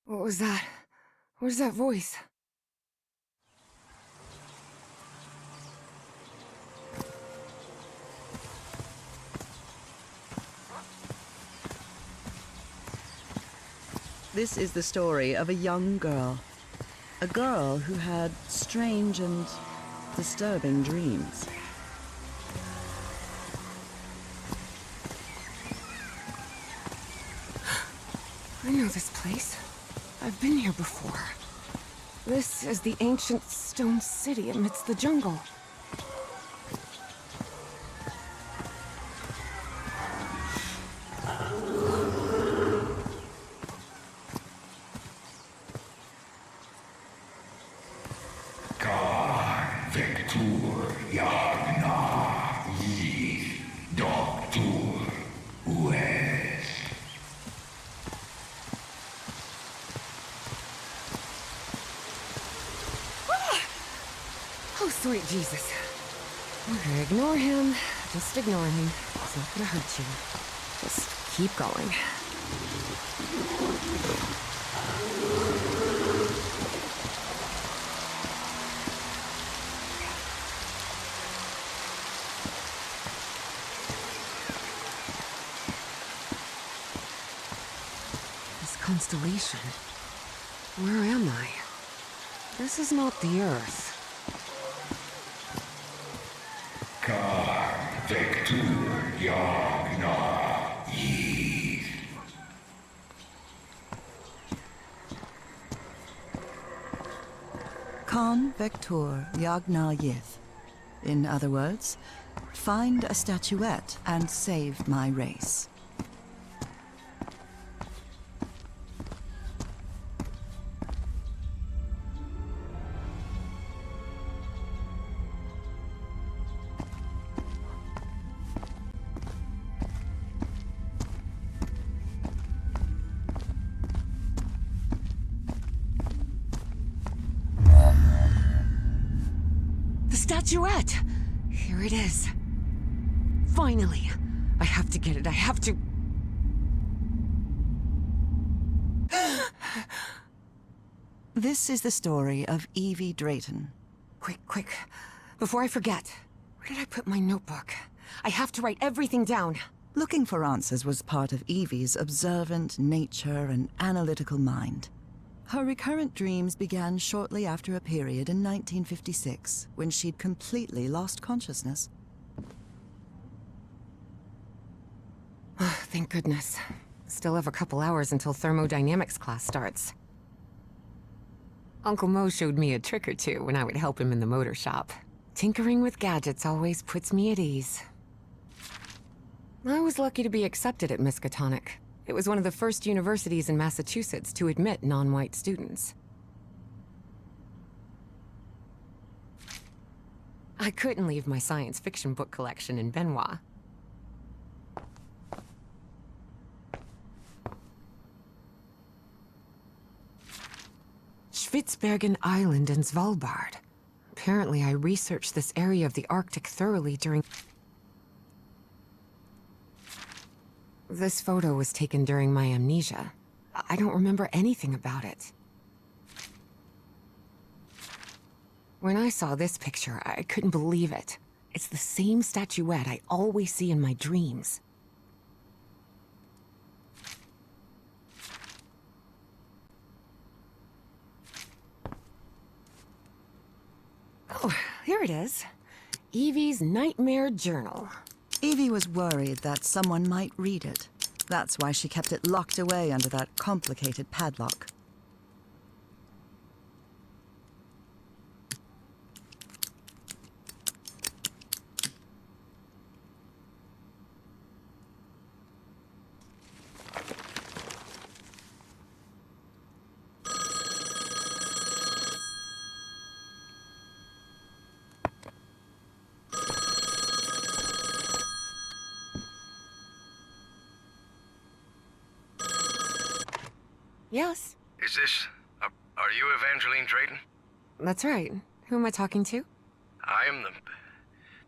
What was that? Where's that voice? This is the story of a young girl. A girl who had strange and disturbing dreams. I know this place. I've been here before. This is the ancient stone city amidst the jungle. Oh, sweet Jesus. Okay, ignore him. Just ignore him. It's not gonna hurt you. Just keep going. This constellation. Where am I? This is not the Earth. Kan Vector Yagna Yith. In other words, find a statuette and save my race. Statuette! Here it is. Finally! I have to get it, I have to... This is the story of Evie Drayton. Quick. Before I forget. Where did I put my notebook? I have to write everything down. Looking for answers was part of Evie's observant nature and analytical mind. Her recurrent dreams began shortly after a period in 1956, when she'd completely lost consciousness. Thank goodness. Still have a couple hours until thermodynamics class starts. Uncle Mo showed me a trick or two when I would help him in the motor shop. Tinkering with gadgets always puts me at ease. I was lucky to be accepted at Miskatonic. It was one of the first universities in Massachusetts to admit non-white students. I couldn't leave my science fiction book collection in Benoit. Spitsbergen Island and Svalbard. Apparently, I researched this area of the Arctic thoroughly during... This photo was taken during my amnesia. I don't remember anything about it. When I saw this picture, I couldn't believe it. It's the same statuette I always see in my dreams. Oh, here it is. Evie's Nightmare Journal. Evie was worried that someone might read it. That's why she kept it locked away under that complicated padlock. Yes? Is this... are you Evangeline Drayton? That's right. Who am I talking to? I am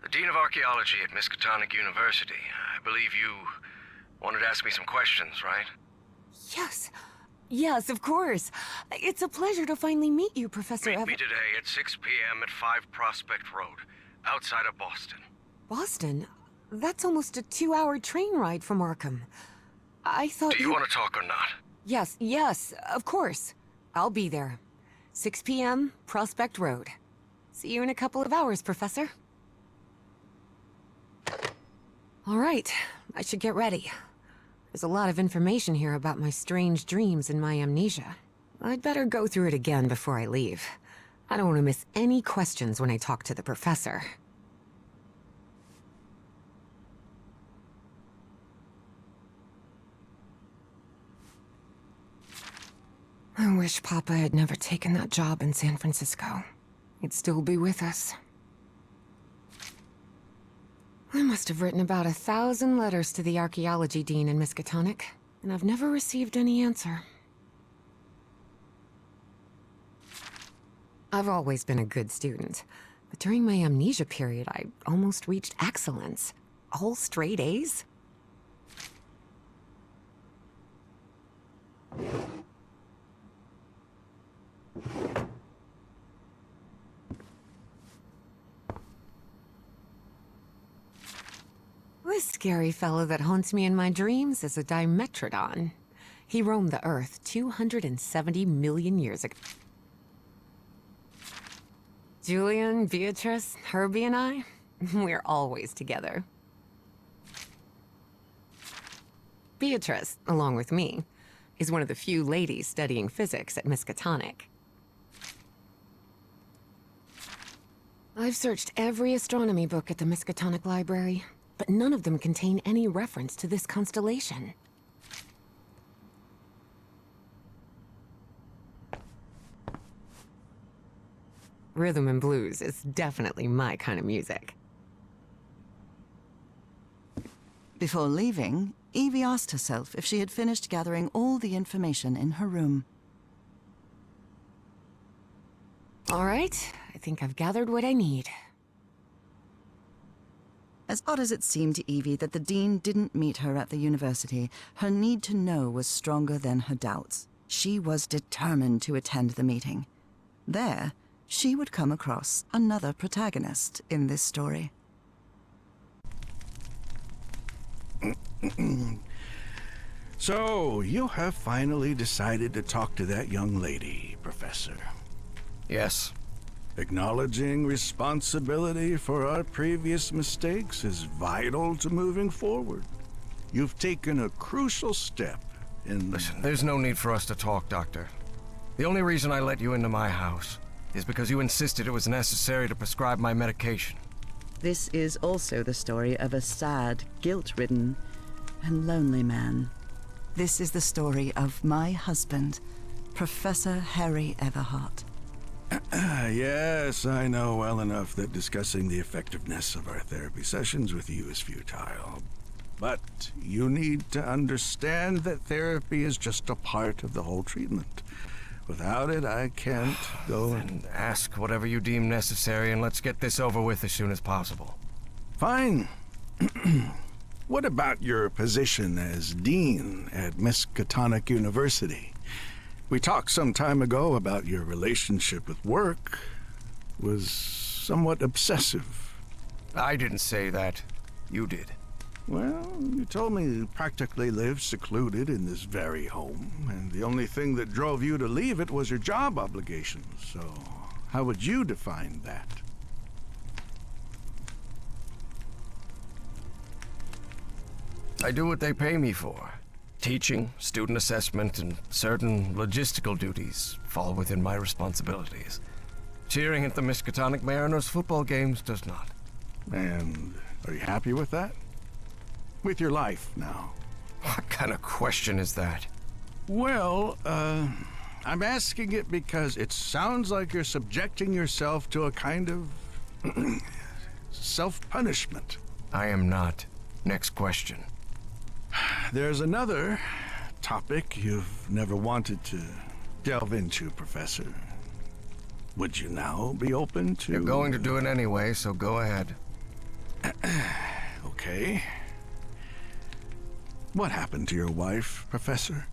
the The Dean of Archaeology at Miskatonic University. I believe you wanted to ask me some questions, right? Yes. Yes, of course. It's a pleasure to finally meet you, Professor Meet me today at 6 p.m. at 5 Prospect Road, outside of Boston. Boston? That's almost a 2-hour train ride from Arkham. I thought Do you want to talk or not? Yes, yes, of course. I'll be there. 6 p.m., Prospect Road. See you in a couple of hours, Professor. All right, I should get ready. There's a lot of information here about my strange dreams and my amnesia. I'd better go through it again before I leave. I don't want to miss any questions when I talk to the professor. I wish Papa had never taken that job in San Francisco. He'd still be with us. I must have written about 1,000 letters to the archaeology dean in Miskatonic, and I've never received any answer. I've always been a good student, but during my amnesia period, I almost reached excellence. All straight A's? This scary fellow that haunts me in my dreams is a Dimetrodon. He roamed the Earth 270 million years ago. Julian, Beatrice, Herbie, and I, we're always together. Beatrice, along with me, is one of the few ladies studying physics at Miskatonic. I've searched every astronomy book at the Miskatonic Library, but none of them contain any reference to this constellation. Rhythm and blues is definitely my kind of music. Before leaving, Evie asked herself if she had finished gathering all the information in her room. All right, I think I've gathered what I need. As odd as it seemed to Evie that the dean didn't meet her at the university, her need to know was stronger than her doubts. She was determined to attend the meeting. There, she would come across another protagonist in this story. So, you have finally decided to talk to that young lady, Professor. Yes. Acknowledging responsibility for our previous mistakes is vital to moving forward. You've taken a crucial step in... Listen, there's no need for us to talk, Doctor. The only reason I let you into my house is because you insisted it was necessary to prescribe my medication. This is also the story of a sad, guilt-ridden, and lonely man. This is the story of my husband, Professor Harry Everhart. Yes, I know well enough that discussing the effectiveness of our therapy sessions with you is futile. But you need to understand that therapy is just a part of the whole treatment. Without it, I can't go And ask whatever you deem necessary, and let's get this over with as soon as possible. Fine. What about your position as dean at Miskatonic University? We talked some time ago about your relationship with work was somewhat obsessive. I didn't say that. You did. Well, you told me you practically lived secluded in this very home, and the only thing that drove you to leave it was your job obligations. So, how would you define that? I do what they pay me for. Teaching, student assessment, and certain logistical duties fall within my responsibilities. Cheering at the Miskatonic Mariners football games does not. And are you happy with that? With your life now? What kind of question is that? Well, I'm asking it because it sounds like you're subjecting yourself to a kind of self-punishment. I am not. Next question. There's another topic you've never wanted to delve into, Professor. Would you now be open to... You're going to do it anyway, so go ahead. Okay. What happened to your wife, Professor?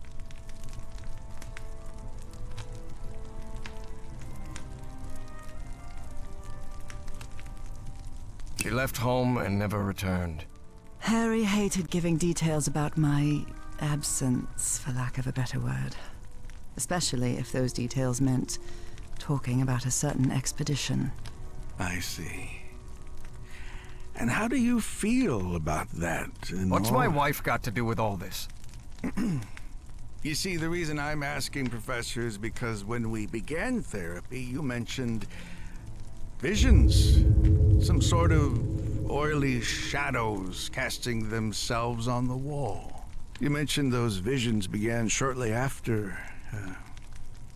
She left home and never returned. Harry hated giving details about my absence, for lack of a better word. Especially if those details meant talking about a certain expedition. I see. And how do you feel about that? What's my wife got to do with all this? You see, the reason I'm asking, Professor, is because when we began therapy, you mentioned visions. Some sort of oily shadows casting themselves on the wall. You mentioned those visions began shortly after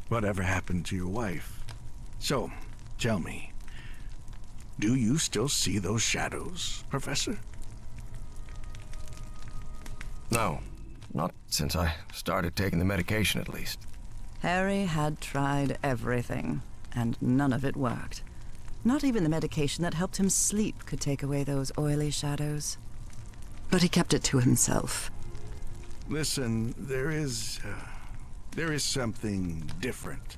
whatever happened to your wife. So, tell me, do you still see those shadows, Professor? No, not since I started taking the medication, at least. Harry had tried everything, and none of it worked. Not even the medication that helped him sleep could take away those oily shadows. But he kept it to himself. Listen, there is something different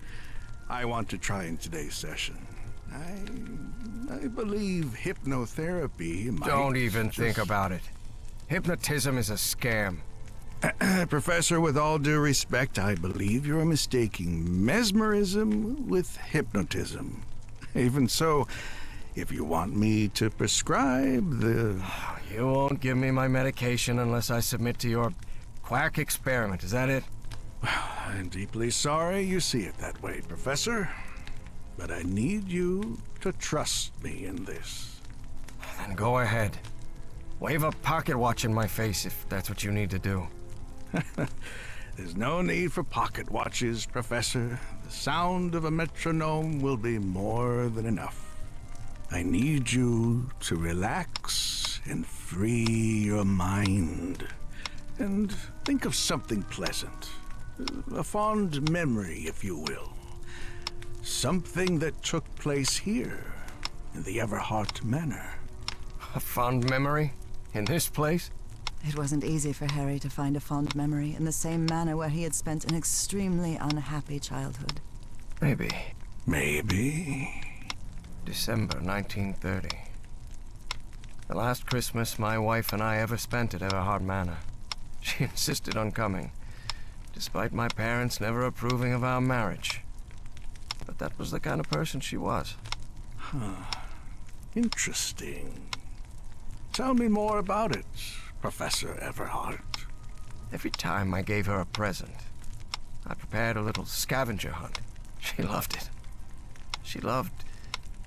I want to try in today's session. I believe hypnotherapy might... Don't even think about it. Hypnotism is a scam. Professor, with all due respect, I believe you're mistaking mesmerism with hypnotism. Even so, if you want me to prescribe the... You won't give me my medication unless I submit to your quack experiment, is that it? I'm deeply sorry you see it that way, Professor. But I need you to trust me in this. Then go ahead. Wave a pocket watch in my face if that's what you need to do. There's no need for pocket watches, Professor. The sound of a metronome will be more than enough. I need you to relax and free your mind. And think of something pleasant. A fond memory, if you will. Something that took place here, in the Everhart Manor. A fond memory? In this place? It wasn't easy for Harry to find a fond memory in the same manor where he had spent an extremely unhappy childhood. Maybe. Maybe. December 1930. The last Christmas my wife and I ever spent at Everhart Manor. She insisted on coming, despite my parents never approving of our marriage. But that was the kind of person she was. Interesting. Tell me more about it, Professor Everhart. Every time I gave her a present, I prepared a little scavenger hunt. She loved it. She loved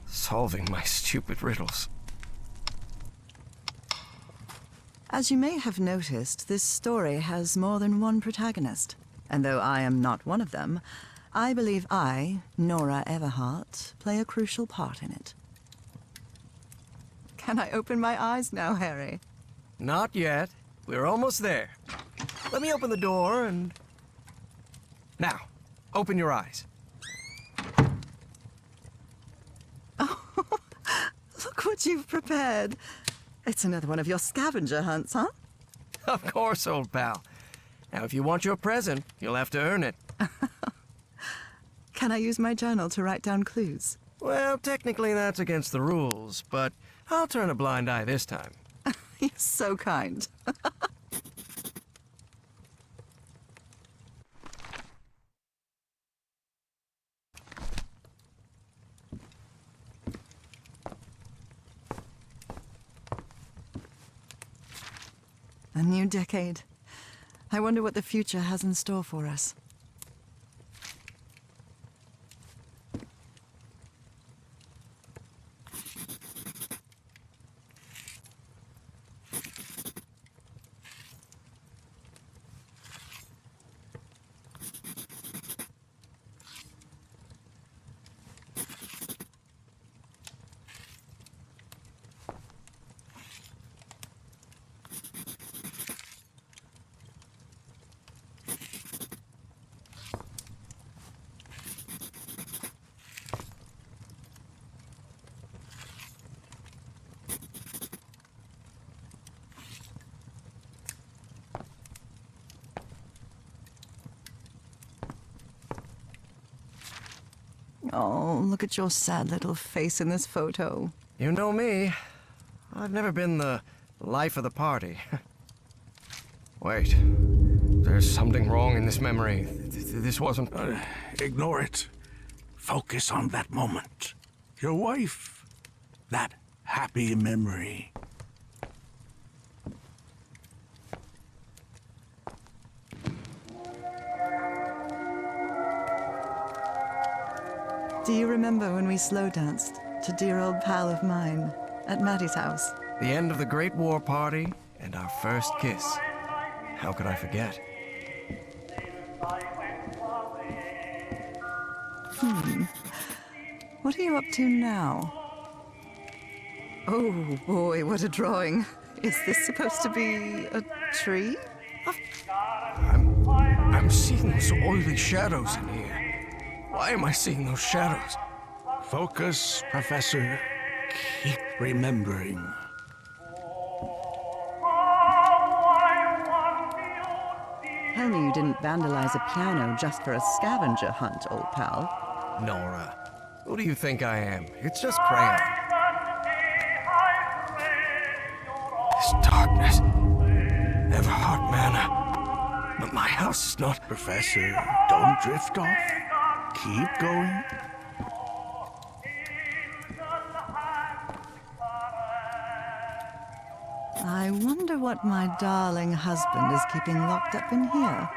solving my stupid riddles. As you may have noticed, this story has more than one protagonist. And though I am not one of them, I believe I, Nora Everhart, play a crucial part in it. Can I open my eyes now, Harry? Not yet. We're almost there. Let me open the door and... Now, open your eyes. Look what you've prepared. It's another one of your scavenger hunts, huh? Of course, old pal. Now, if you want your present, you'll have to earn it. Can I use my journal to write down clues? Well, technically that's against the rules, but I'll turn a blind eye this time. You're so kind. A new decade. I wonder what the future has in store for us. Oh, look at your sad little face in this photo. You know me. I've never been the life of the party. Wait. There's something wrong in this memory. This wasn't... Ignore it. Focus on that moment. Your wife. That happy memory. Do you remember when we slow danced to Dear Old Pal of Mine at Maddie's house? The end of the Great War Party and our first kiss. How could I forget? What are you up to now? Oh boy, what a drawing. Is this supposed to be a tree? I'm seeing those oily shadows in here. Why am I seeing those shadows? Focus, Professor. Keep remembering. Tell me you didn't vandalize a piano just for a scavenger hunt, old pal. Nora, who do you think I am? It's just crayon. This darkness. Everhart Manor. But my house is not... Professor, don't drift off. Keep going. I wonder what my darling husband is keeping locked up in here.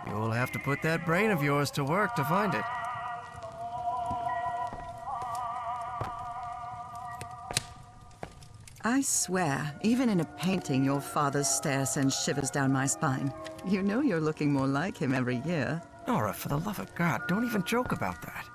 You'll have to put that brain of yours to work to find it. I swear, even in a painting, your father's stare sends shivers down my spine. You know you're looking more like him every year. Nora, for the love of God, don't even joke about that.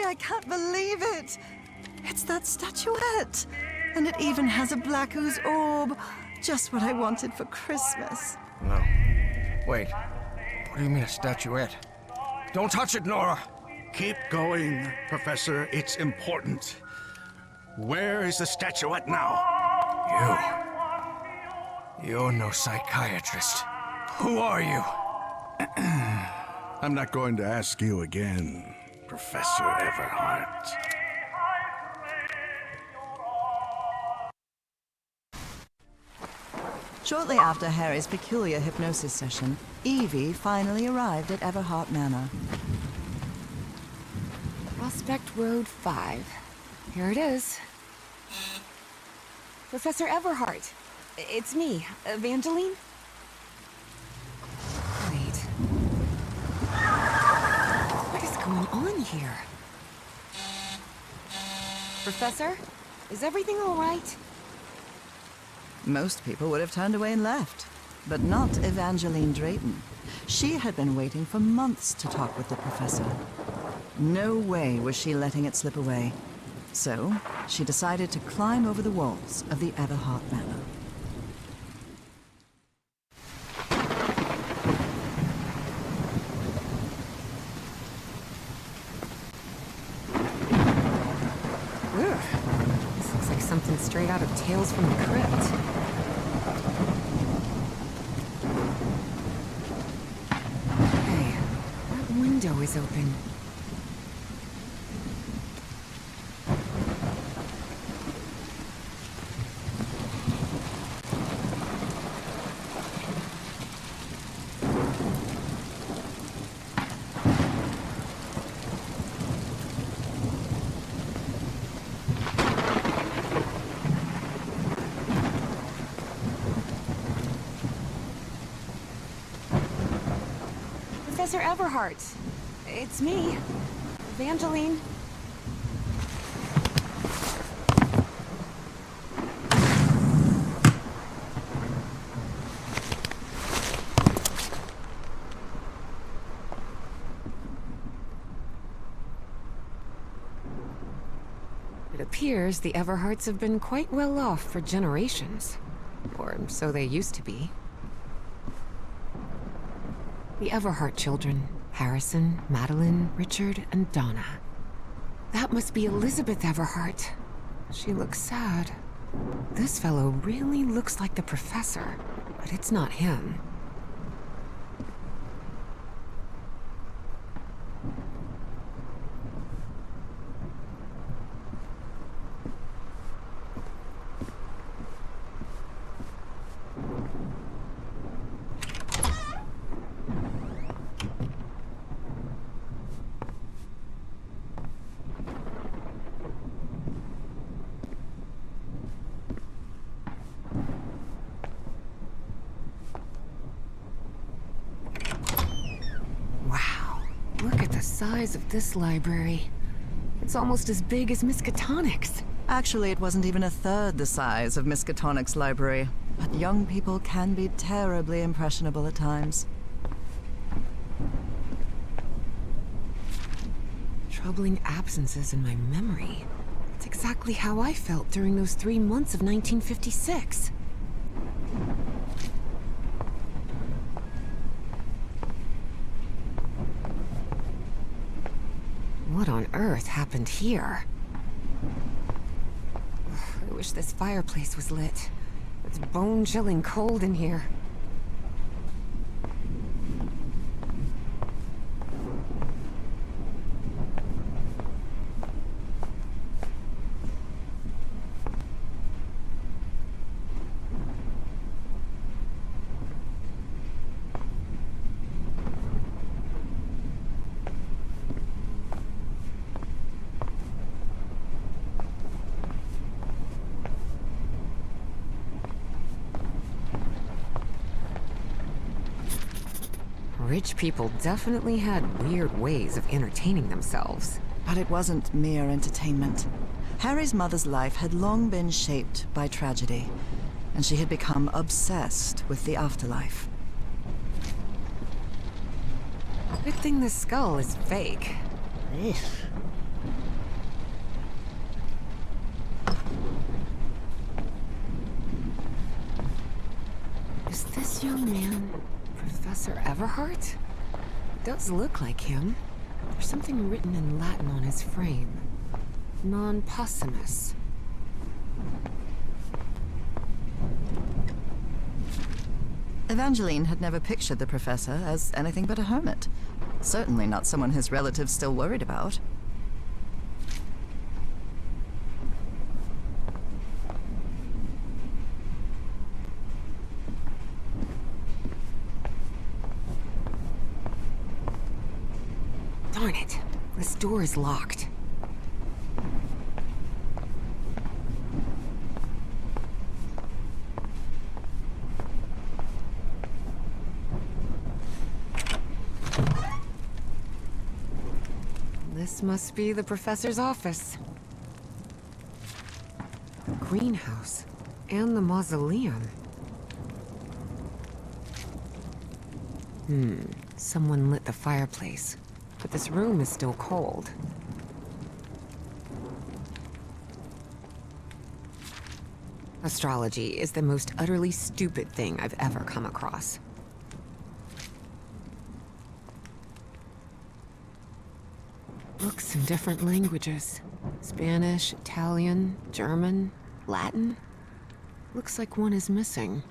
I can't believe it! It's that statuette! And it even has a black ooze orb. Just what I wanted for Christmas. No. Wait. What do you mean a statuette? Don't touch it, Nora! Keep going, Professor. It's important. Where is the statuette now? You. You're no psychiatrist. Who are you? I'm not going to ask you again, Professor Everhart. Shortly after Harry's peculiar hypnosis session, Evie finally arrived at Everhart Manor. Prospect Road 5. Here it is. Professor Everhart. It's me, Evangeline. Wait. What is going on here? Professor? Is everything all right? Most people would have turned away and left, but not Evangeline Drayton. She had been waiting for months to talk with the professor. No way was she letting it slip away. So, she decided to climb over the walls of the Everhart Manor. Ugh. This looks like something straight out of Tales from the Crypt. Hey, that window is open. Professor Everhart. It's me, Evangeline. It appears the Everharts have been quite well off for generations. Or so they used to be. The Everhart children, Harrison, Madeline, Richard, and Donna. That must be Elizabeth Everhart. She looks sad. This fellow really looks like the professor, but it's not him. Look at the size of this library. It's almost as big as Miskatonic's. Actually, it wasn't even a third the size of Miskatonic's library, but young people can be terribly impressionable at times. Troubling absences in my memory. It's exactly how I felt during those 3 months of 1956. What on earth happened here? I wish this fireplace was lit. It's bone-chilling cold in here. Rich people definitely had weird ways of entertaining themselves. But it wasn't mere entertainment. Harry's mother's life had long been shaped by tragedy, and she had become obsessed with the afterlife. Good thing the skull is fake. Ugh. Is this young man Professor Everhart? It does look like him. There's something written in Latin on his frame. Non possumus. Evangeline had never pictured the professor as anything but a hermit. Certainly not someone his relatives still worried about. Darn it. This door is locked. This must be the professor's office. The greenhouse and the mausoleum. Someone lit the fireplace, but this room is still cold. Astrology is the most utterly stupid thing I've ever come across. Books in different languages. Spanish, Italian, German, Latin. Looks like one is missing.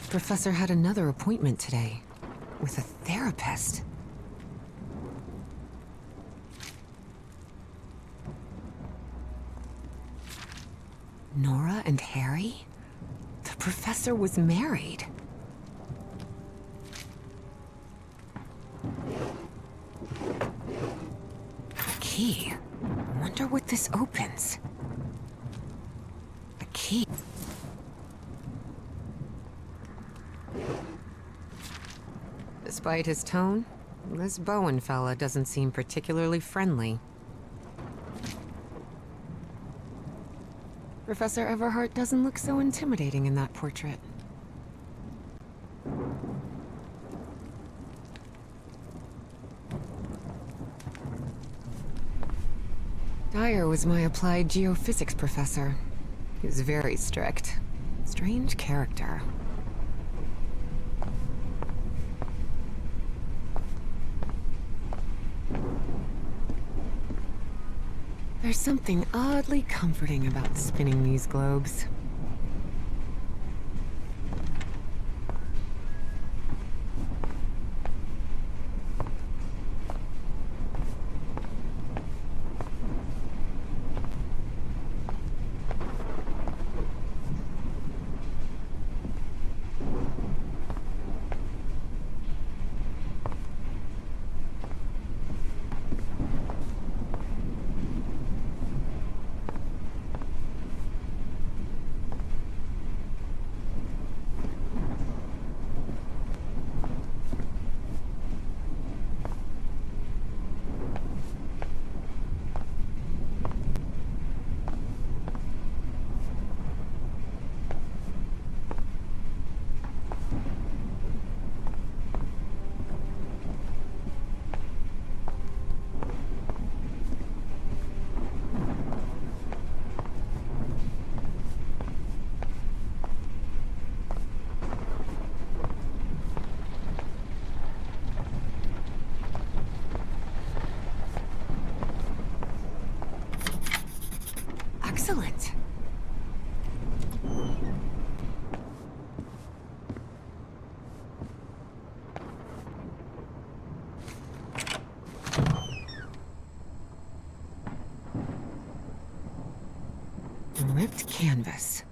Professor had another appointment today with a therapist. Nora and Harry? The professor was married. A key. I wonder what this opens. A key. Despite his tone, this Bowen fella doesn't seem particularly friendly. Professor Everhart doesn't look so intimidating in that portrait. Dyer was my applied geophysics professor. He was very strict. Strange character. There's something oddly comforting about spinning these globes. Excellent. Ripped canvas.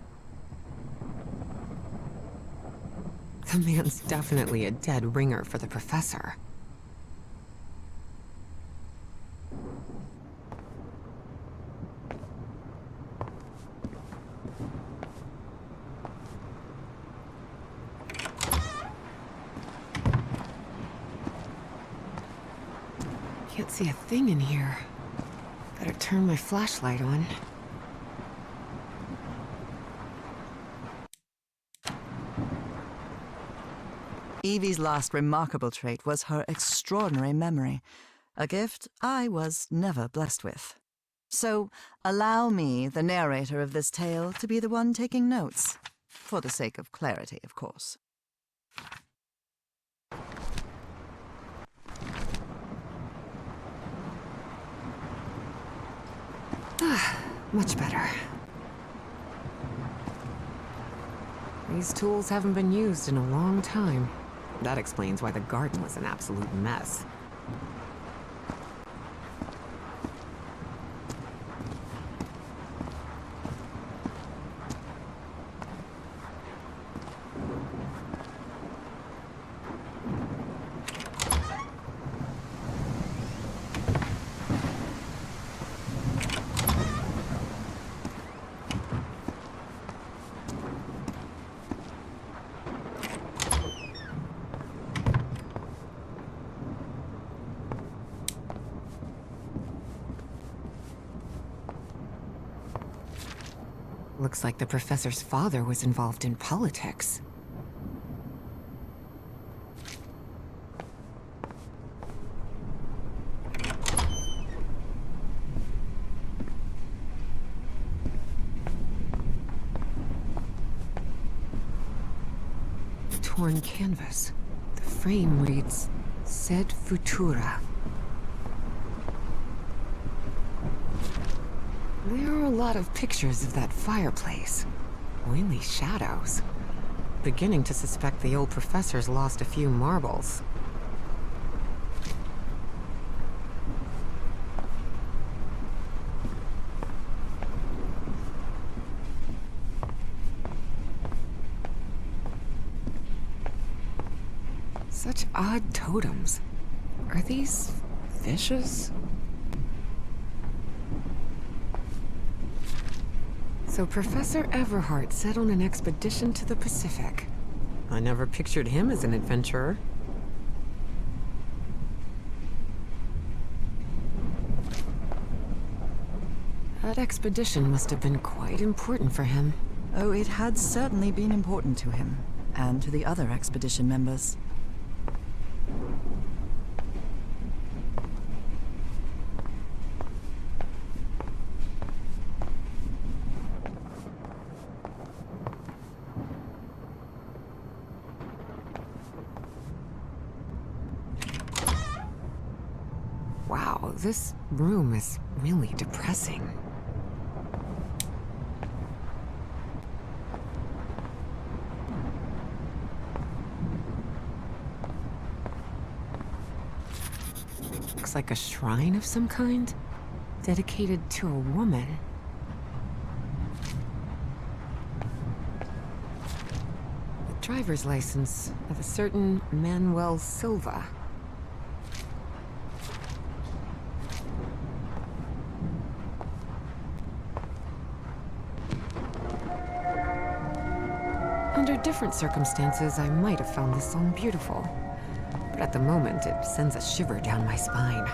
The man's definitely a dead ringer for the professor. Can't see a thing in here. Better turn my flashlight on. Evie's last remarkable trait was her extraordinary memory, a gift I was never blessed with. So allow me, the narrator of this tale, to be the one taking notes, for the sake of clarity, of course. Much better. These tools haven't been used in a long time. That explains why the garden was an absolute mess. Looks like the professor's father was involved in politics. Torn canvas. The frame reads, Sed Futura. There are a lot of pictures of that fireplace. Only shadows. Beginning to suspect the old professor's lost a few marbles. Such odd totems. Are these fishes? So Professor Everhart set on an expedition to the Pacific. I never pictured him as an adventurer. That expedition must have been quite important for him. Oh, it had certainly been important to him, and to the other expedition members. Wow, this room is really depressing. Looks like a shrine of some kind, dedicated to a woman. The driver's license of a certain Manuel Silva. Under different circumstances, I might have found this song beautiful. But at the moment, it sends a shiver down my spine.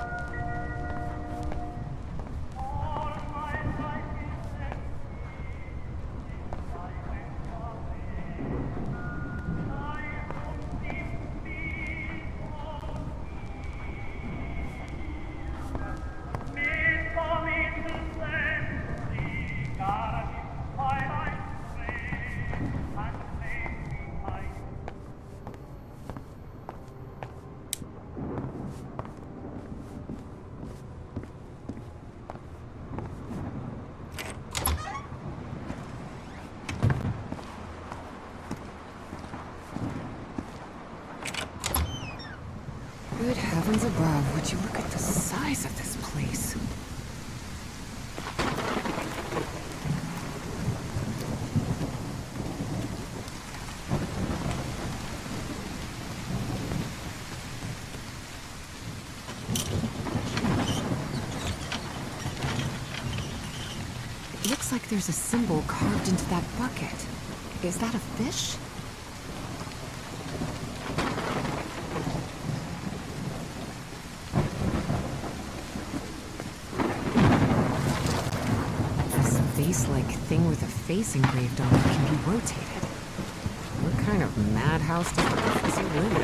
Good heavens above, would you look at the size of this place? It looks like there's a symbol carved into that bucket. Is that a fish? Like thing with a face engraved on it can be rotated. What kind of madhouse does the professor live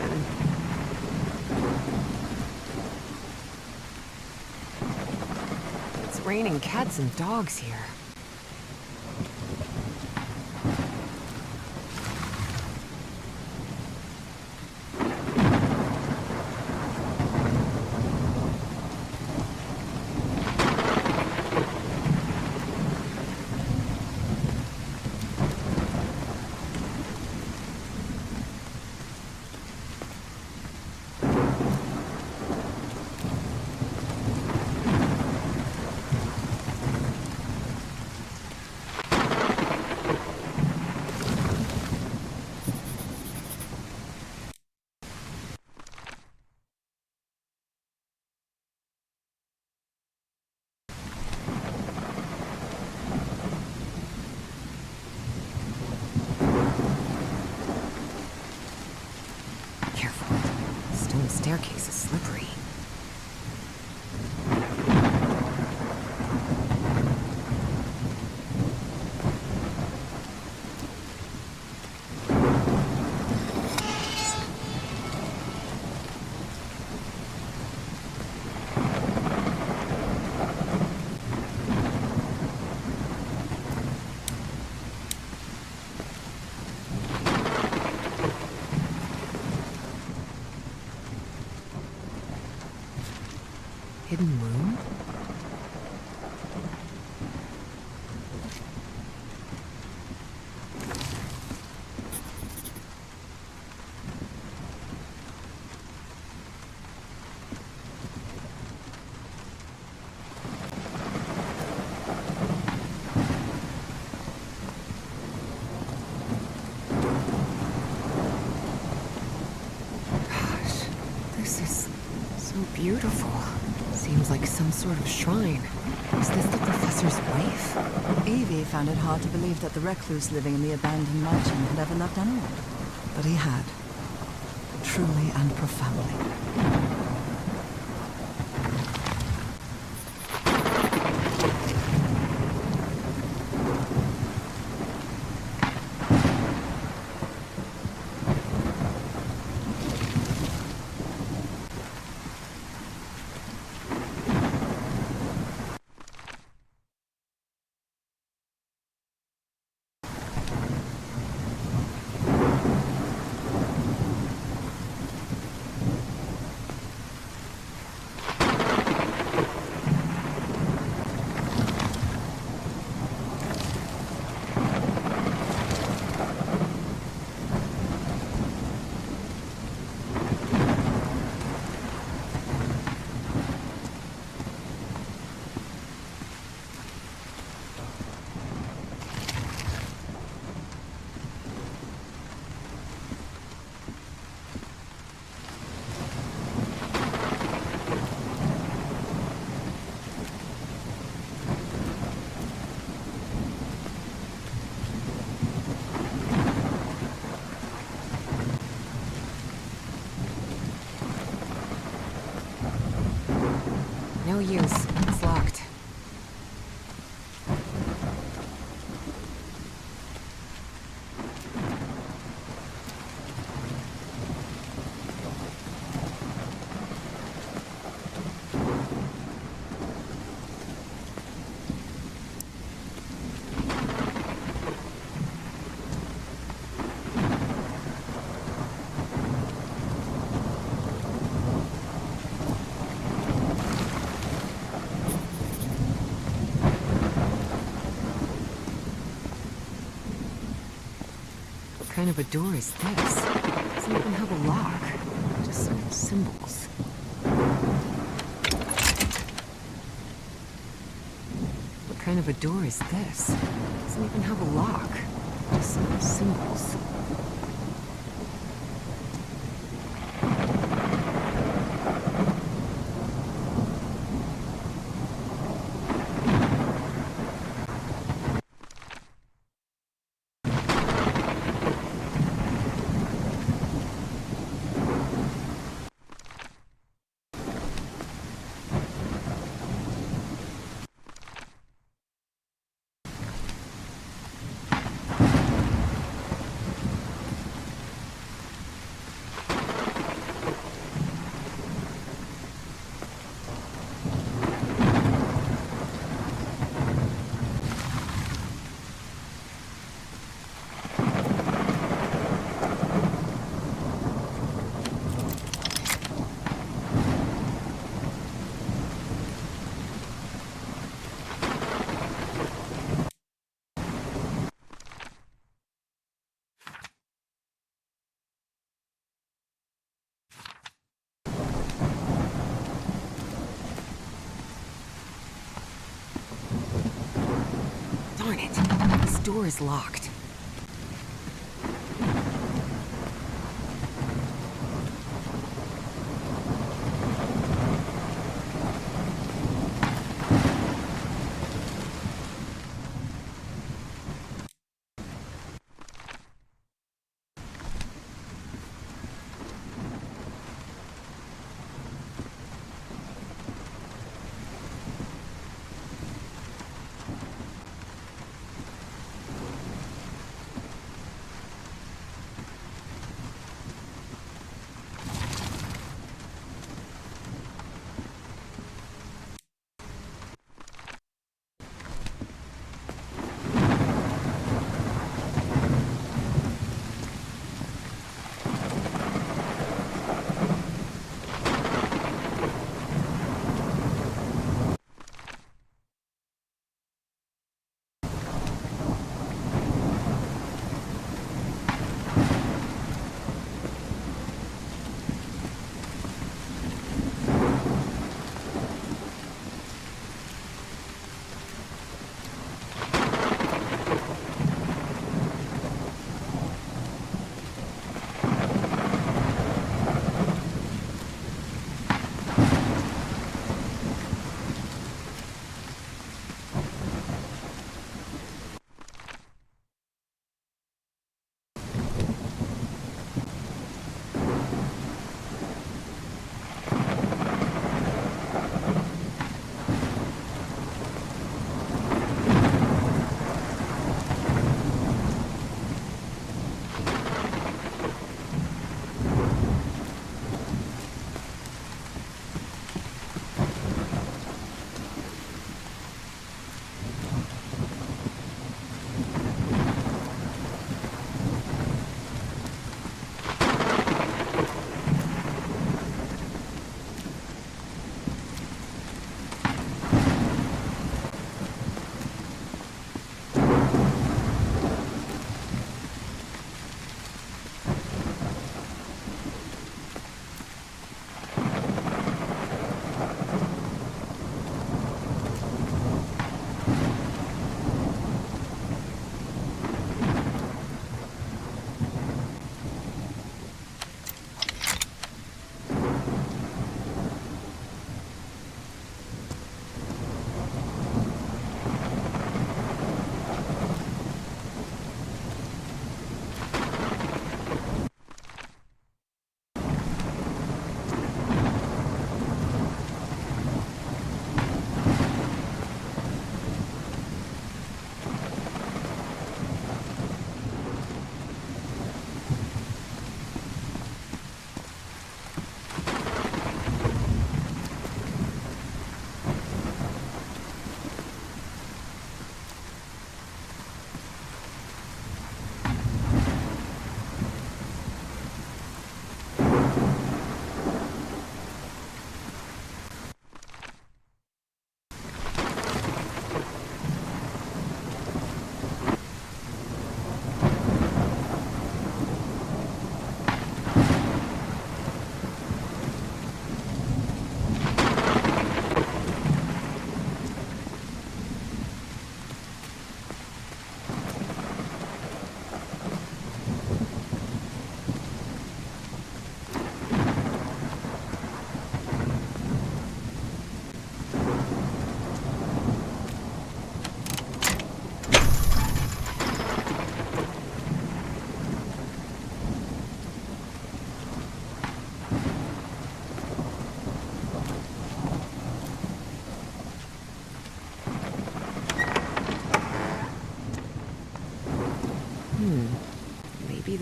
in? It's raining cats and dogs here. Careful. The stone staircase is slippery. Hidden room? Gosh, this is so beautiful. Seems like some sort of shrine. Is this the professor's wife? Evie found it hard to believe that the recluse living in the abandoned mansion had ever loved anyone. But he had. Truly and profoundly. No use. It's locked. What kind of a door is this? Doesn't even have a lock. Just some symbols. What kind of a door is this? Doesn't even have a lock. Just some symbols. Darn it. This door is locked.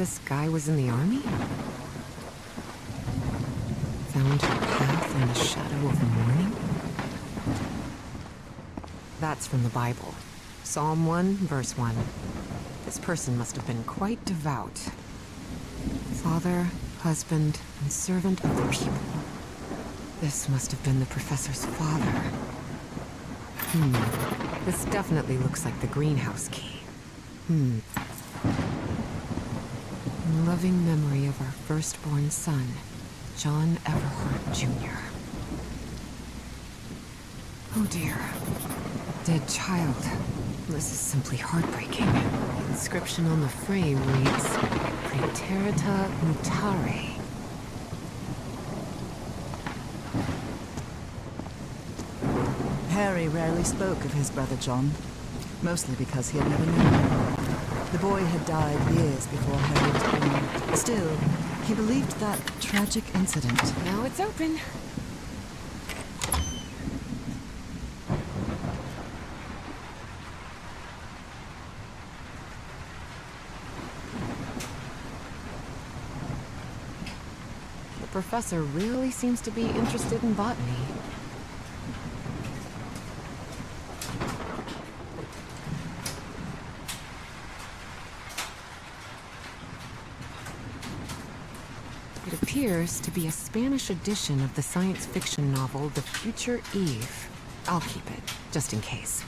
this guy was in the army? Found her path in the shadow of morning? That's from the Bible. Psalm 1, verse 1. This person must have been quite devout. Father, husband, and servant of the people. This must have been the professor's father. This definitely looks like the greenhouse key. In loving memory of our firstborn son, John Everhart Jr. Oh dear. Dead child. This is simply heartbreaking. The inscription on the frame reads, Praeterita Mutare. Harry rarely spoke of his brother John, mostly because he had never known him. The boy had died years before Harry was born. Still, he believed that tragic incident. Now it's open. The professor really seems to be interested in botany. It appears to be a Spanish edition of the science fiction novel The Future Eve. I'll keep it, just in case.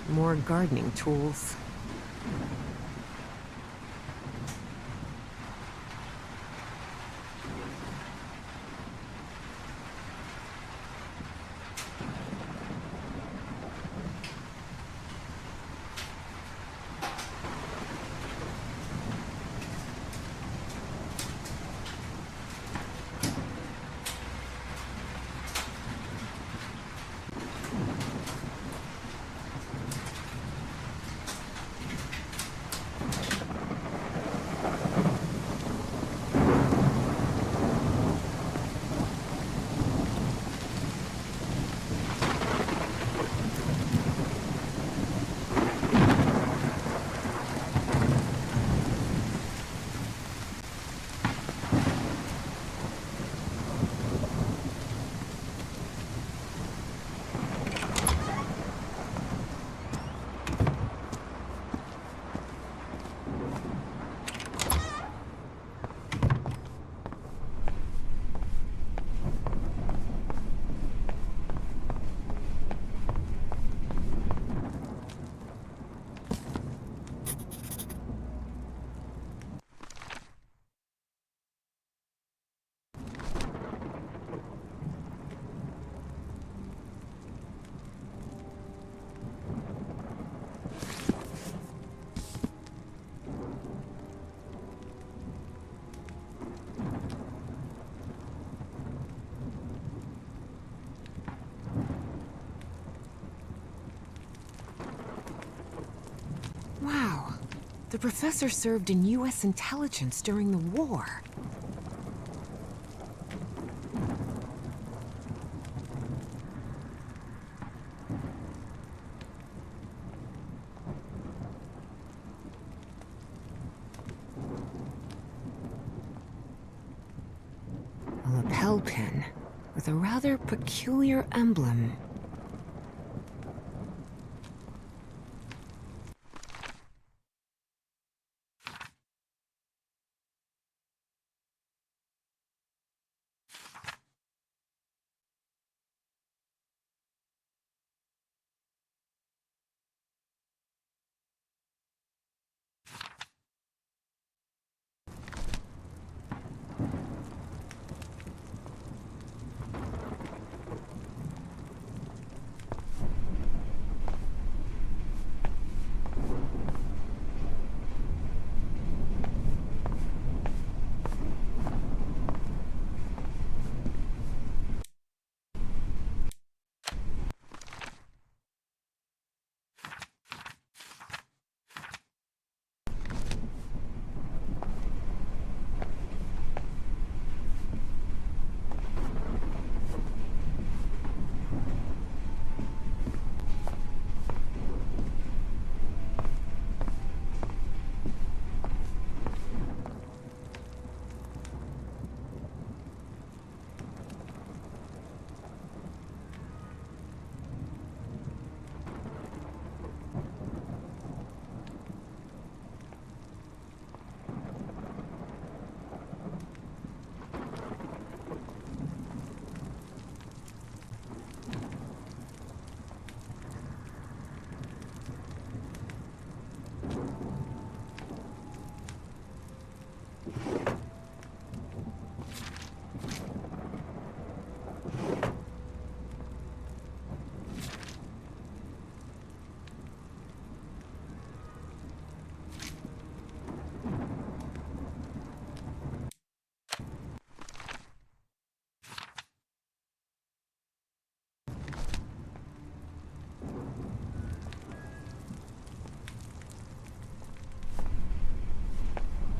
More gardening tools. Wow. The professor served in U.S. intelligence during the war. A lapel pin with a rather peculiar emblem.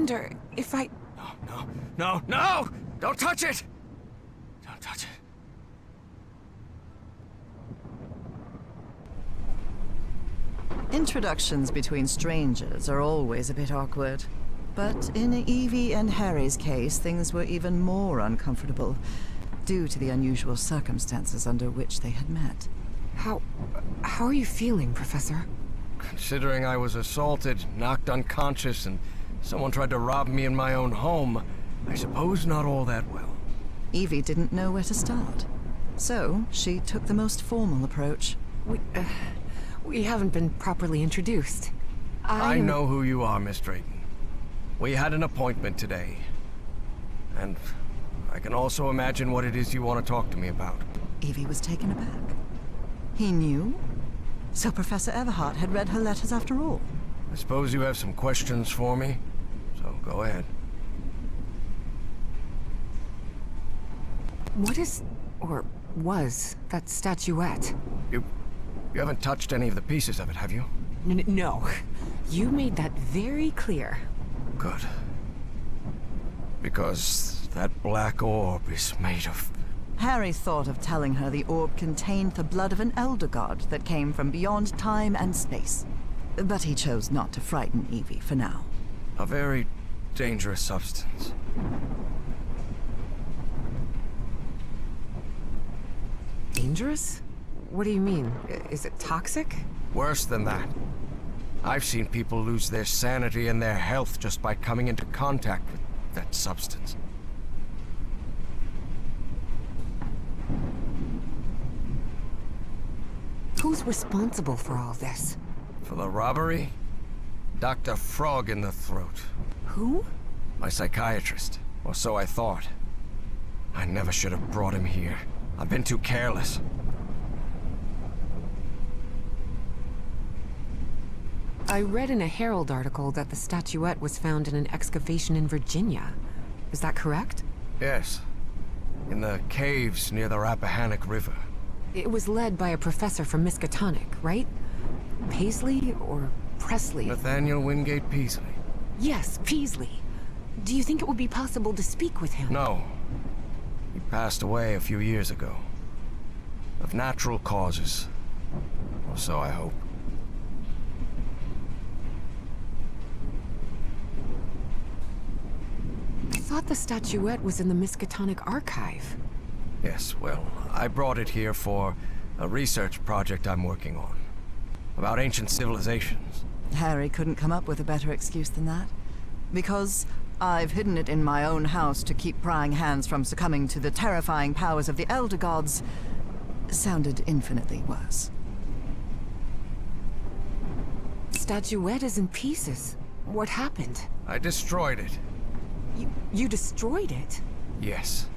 wonder if I... No! Don't touch it! Don't touch it. Introductions between strangers are always a bit awkward. But in Evie and Harry's case, things were even more uncomfortable, due to the unusual circumstances under which they had met. How are you feeling, Professor? Considering I was assaulted, knocked unconscious, and someone tried to rob me in my own home, I suppose not all that well. Evie didn't know where to start. So, she took the most formal approach. We haven't been properly introduced. I know who you are, Miss Drayton. We had an appointment today. And I can also imagine what it is you want to talk to me about. Evie was taken aback. He knew? So Professor Everhart had read her letters after all? I suppose you have some questions for me, so go ahead. What is, or was, that statuette? You haven't touched any of the pieces of it, have you? No. You made that very clear. Good. Because that black orb is made of... Harry thought of telling her the orb contained the blood of an elder god that came from beyond time and space. But he chose not to frighten Evie for now. a very dangerous substance. Dangerous? What do you mean? Is it toxic? Worse than that. I've seen people lose their sanity and their health just by coming into contact with that substance. Who's responsible for all this? For the robbery? Dr. Frog in the throat. Who? My psychiatrist. Or so I thought. I never should have brought him here. I've been too careless. I read in a Herald article that the statuette was found in an excavation in Virginia. Is that correct? Yes. In the caves near the Rappahannock River. It was led by a professor from Miskatonic, right? Paisley or Presley? Nathaniel Wingate Peasley. Yes, Peasley. Do you think it would be possible to speak with him? No. He passed away a few years ago. Of natural causes. Or so I hope. I thought the statuette was in the Miskatonic archive. Yes, well, I brought it here for a research project I'm working on. About ancient civilizations. Harry couldn't come up with a better excuse than that. Because I've hidden it in my own house to keep prying hands from succumbing to the terrifying powers of the Elder Gods sounded infinitely worse. Statuette is in pieces. What happened? I destroyed it. You destroyed it? Yes.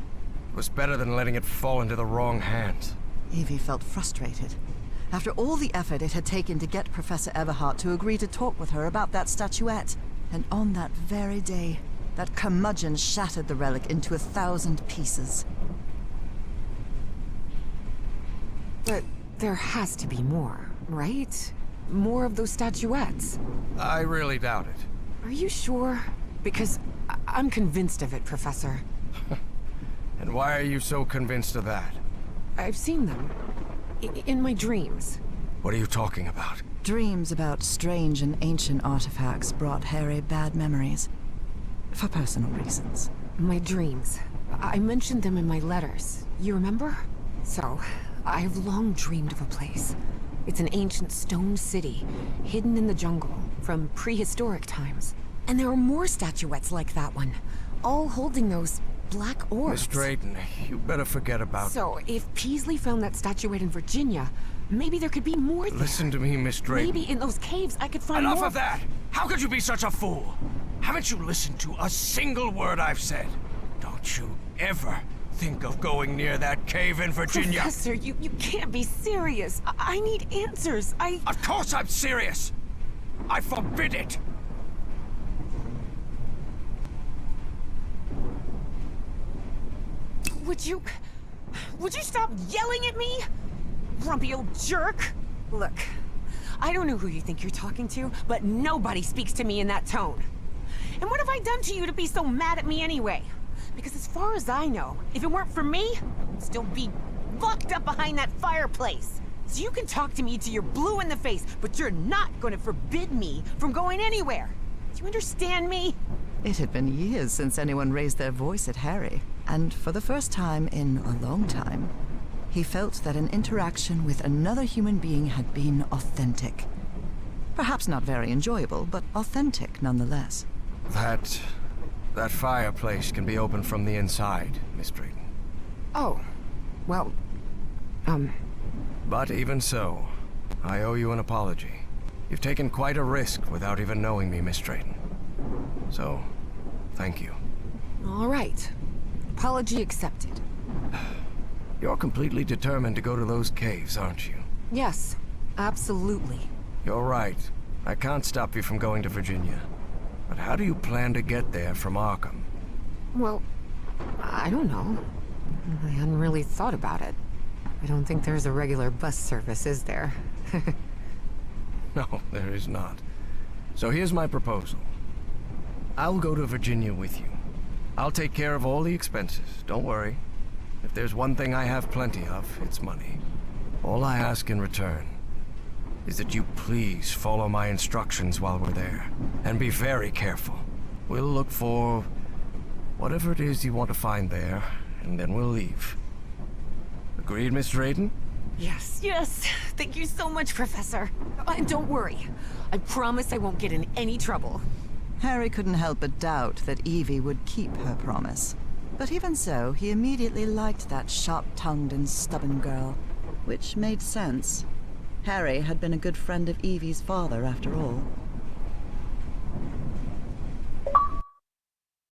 It was better than letting it fall into the wrong hands. Evie felt frustrated. After all the effort it had taken to get Professor Everhart to agree to talk with her about that statuette, and on that very day, that curmudgeon shattered the relic into 1,000 pieces. But there has to be more, right? More of those statuettes. I really doubt it. Are you sure? Because I'm convinced of it, Professor. And why are you so convinced of that? I've seen them. In my dreams. What are you talking about? Dreams about strange and ancient artifacts brought Harry bad memories. For personal reasons. My dreams. I mentioned them in my letters. You remember? So, I have long dreamed of a place. It's an ancient stone city, hidden in the jungle, from prehistoric times. And there are more statuettes like that one, all holding those black orbs. Miss Drayton, you better forget about... So, if Peasley found that statuette in Virginia, maybe there could be more there. Listen to me, Miss Drayton. Maybe in those caves I could find Enough more... of that! How could you be such a fool? Haven't you listened to a single word I've said? Don't you ever think of going near that cave in Virginia? Professor, you can't be serious. I need answers. Of course I'm serious! I forbid it! Would you stop yelling at me? Grumpy old jerk! Look, I don't know who you think you're talking to, but nobody speaks to me in that tone. And what have I done to you to be so mad at me anyway? Because as far as I know, if it weren't for me, I'd still be locked up behind that fireplace. So you can talk to me till you're blue in the face, but you're not going to forbid me from going anywhere. Do you understand me? It had been years since anyone raised their voice at Harry, and for the first time in a long time, he felt that an interaction with another human being had been authentic. Perhaps not very enjoyable, but authentic nonetheless. That fireplace can be opened from the inside, Miss Drayton. Oh, well, But even so, I owe you an apology. You've taken quite a risk without even knowing me, Miss Drayton. So, thank you. all right. Apology accepted. You're completely determined to go to those caves, aren't you? Yes, absolutely. You're right. I can't stop you from going to Virginia. But how do you plan to get there from Arkham? Well, I don't know. I hadn't really thought about it. I don't think there's a regular bus service, is there? No, there is not. So here's my proposal. I'll go to Virginia with you. I'll take care of all the expenses, don't worry. If there's one thing I have plenty of, it's money. All I ask in return is that you please follow my instructions while we're there. And be very careful. We'll look for whatever it is you want to find there, and then we'll leave. Agreed, Miss Drayton? Yes, yes. Thank you so much, Professor. And don't worry. I promise I won't get in any trouble. Harry couldn't help but doubt that Evie would keep her promise. But even so, he immediately liked that sharp-tongued and stubborn girl, which made sense. Harry had been a good friend of Evie's father, after all.